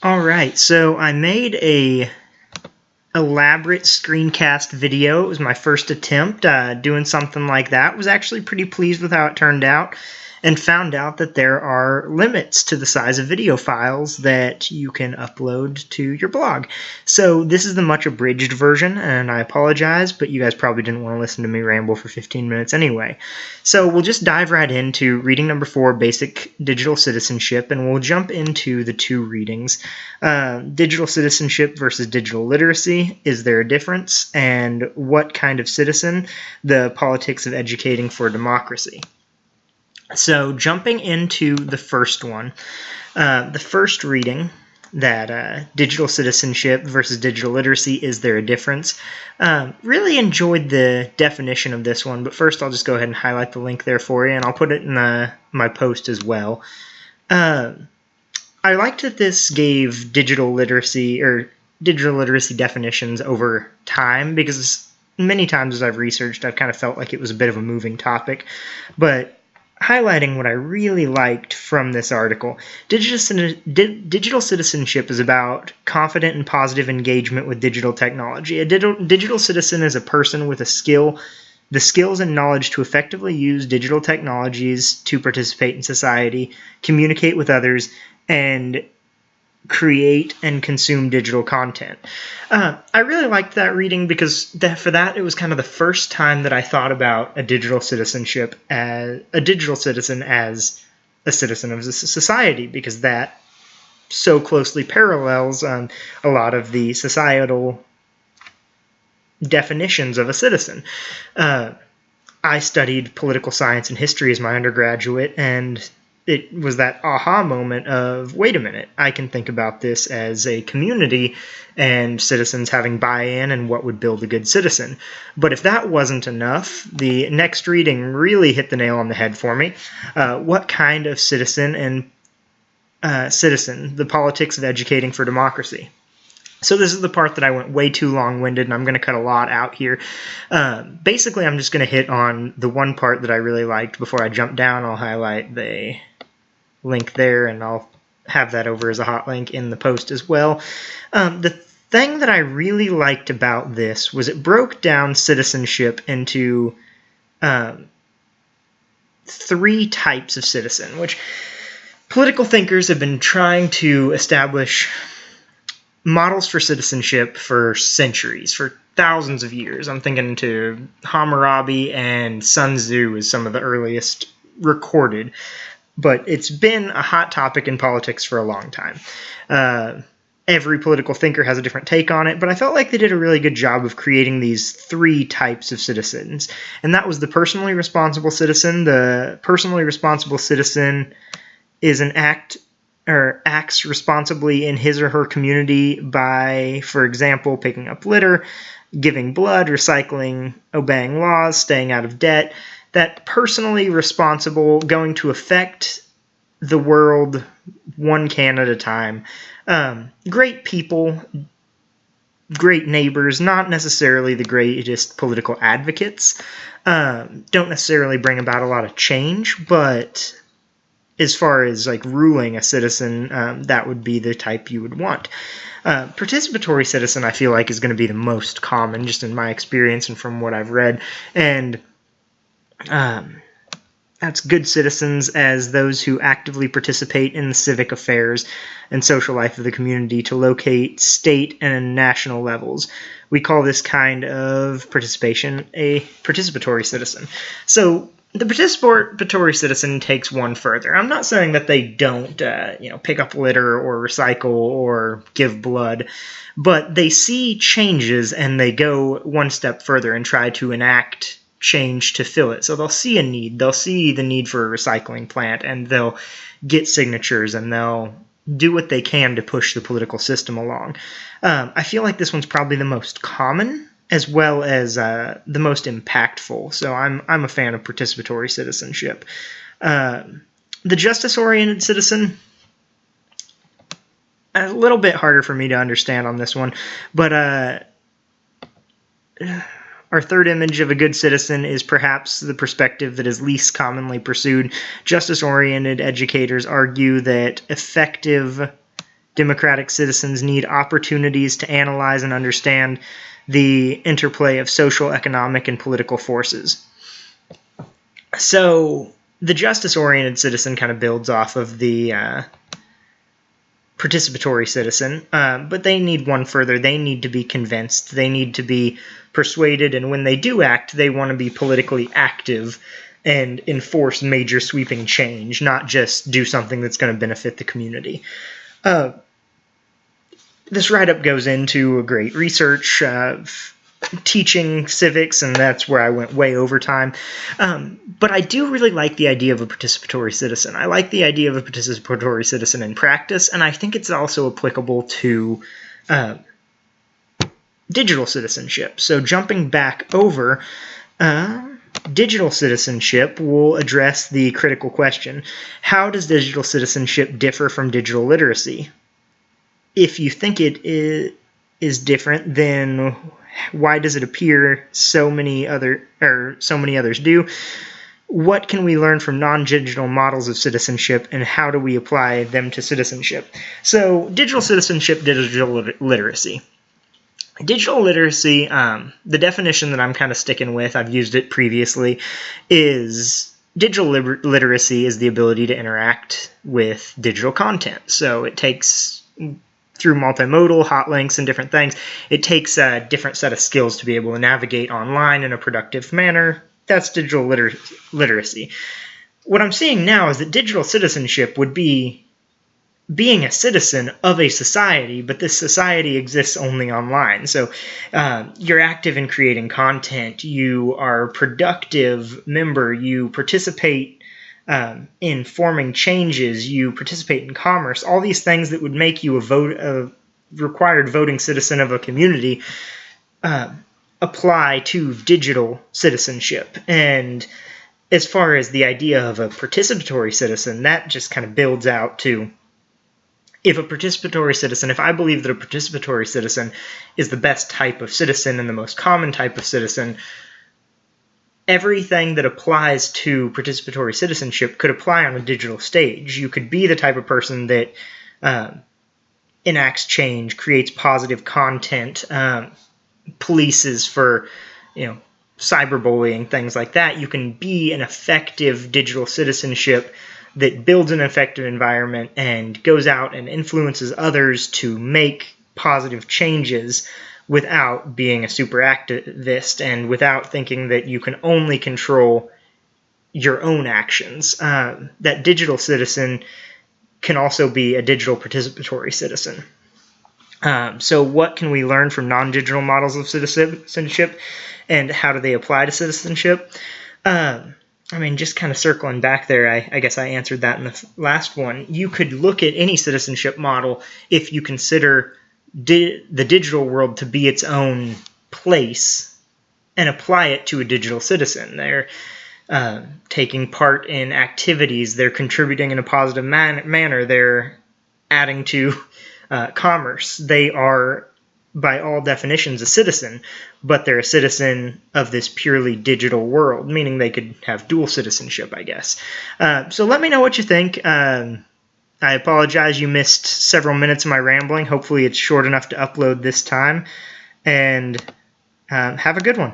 All right, so I made a elaborate screencast video. It was my first attempt doing something like that. Was actually pretty pleased with how it turned out, and found out that there are limits to the size of video files that you can upload to your blog. So this is the much abridged version, and I apologize, but you guys probably didn't want to listen to me ramble for 15 minutes anyway. So we'll just dive right into reading number 4, Basic Digital Citizenship, and we'll jump into the two readings. Digital citizenship versus digital literacy. Is there a difference? And what kind of citizen? The politics of educating for democracy. So jumping into the first one, the first reading, that digital citizenship versus digital literacy, is there a difference? Really enjoyed the definition of this one, but first I'll just go ahead and highlight the link there for you, and I'll put it in my post as well. I liked that this gave digital literacy definitions over time, because many times as I've researched, I've kind of felt like it was a bit of a moving topic, but highlighting what I really liked from this article. Digital citizenship is about confident and positive engagement with digital technology. A digital citizen is a person with the skills and knowledge to effectively use digital technologies to participate in society, communicate with others, and create and consume digital content. I really liked that reading because for that it was kind of the first time that I thought about a digital citizenship as a digital citizen as a citizen of society, because that so closely parallels a lot of the societal definitions of a citizen. I studied political science and history as my undergraduate, and it was that aha moment of, wait a minute, I can think about this as a community and citizens having buy-in and what would build a good citizen. But if that wasn't enough, the next reading really hit the nail on the head for me. What kind of citizen and the politics of educating for democracy. So this is the part that I went way too long-winded, and I'm going to cut a lot out here. Basically, I'm just going to hit on the one part that I really liked. Before I jump down, I'll highlight the link there, and I'll have that over as a hot link in the post as well. The thing that I really liked about this was it broke down citizenship into 3 types of citizen, which political thinkers have been trying to establish models for citizenship for centuries, for thousands of years. I'm thinking to Hammurabi and Sun Tzu as some of the earliest recorded, but it's been a hot topic in politics for a long time. Every political thinker has a different take on it, but I felt like they did a really good job of creating these 3 types of citizens, and that was the personally responsible citizen. The personally responsible citizen is acts responsibly in his or her community by, for example, picking up litter, giving blood, recycling, obeying laws, staying out of debt. That personally responsible, going to affect the world one can at a time. Great people, great neighbors, not necessarily the greatest political advocates. Don't necessarily bring about a lot of change, but as far as like ruling a citizen, that would be the type you would want. Participatory citizen, I feel like, is going to be the most common, just in my experience and from what I've read. And that's good citizens as those who actively participate in the civic affairs and social life of the community to locate state and national levels. We call this kind of participation a participatory citizen. So the participatory citizen takes one further. I'm not saying that they don't, pick up litter or recycle or give blood, but they see changes and they go one step further and try to enact change to fill it. So they'll see a need. They'll see the need for a recycling plant, and they'll get signatures, and they'll do what they can to push the political system along. I feel like this one's probably the most common, as well as the most impactful. So I'm a fan of participatory citizenship. The justice-oriented citizen, a little bit harder for me to understand on this one, but our third image of a good citizen is perhaps the perspective that is least commonly pursued. Justice-oriented educators argue that effective Democratic citizens need opportunities to analyze and understand the interplay of social, economic, and political forces. So the justice-oriented citizen kind of builds off of the participatory citizen, but they need one further. They need to be convinced. They need to be persuaded, and when they do act, they want to be politically active and enforce major sweeping change, not just do something that's going to benefit the community. This write-up goes into a great research of teaching civics, and that's where I went way over time. But I do really like the idea of a participatory citizen. I like the idea of a participatory citizen in practice, and I think it's also applicable to digital citizenship. So jumping back over, digital citizenship will address the critical question: how does digital citizenship differ from digital literacy? If you think it is different, then why does it appear so many others do? What can we learn from non-digital models of citizenship, and how do we apply them to citizenship? So, digital citizenship, digital literacy. Digital literacy, the definition that I'm kind of sticking with, I've used it previously, is digital literacy is the ability to interact with digital content. So it takes, through multimodal, hot links, and different things, it takes a different set of skills to be able to navigate online in a productive manner. That's digital literacy. What I'm seeing now is that digital citizenship would be being a citizen of a society, but this society exists only online. So you're active in creating content, you are a productive member, you participate in forming changes, you participate in commerce, all these things that would make you a required voting citizen of a community apply to digital citizenship. And as far as the idea of a participatory citizen, that just kind of builds out to, if I believe that a participatory citizen is the best type of citizen and the most common type of citizen, everything that applies to participatory citizenship could apply on a digital stage. You could be the type of person that enacts change, creates positive content, polices for, cyberbullying, things like that. You can be an effective digital citizenship that builds an effective environment and goes out and influences others to make positive changes without being a super activist and without thinking that you can only control your own actions. That digital citizen can also be a digital participatory citizen. So what can we learn from non-digital models of citizenship, and how do they apply to citizenship? Just kind of circling back there, I guess I answered that in the last one. You could look at any citizenship model if you consider the digital world to be its own place and apply it to a digital citizen. They're taking part in activities, they're contributing in a positive manner, they're adding to commerce. They are, by all definitions, a citizen, but they're a citizen of this purely digital world, meaning they could have dual citizenship, I guess. So let me know what you think. I apologize you missed several minutes of my rambling. Hopefully it's short enough to upload this time, and have a good one.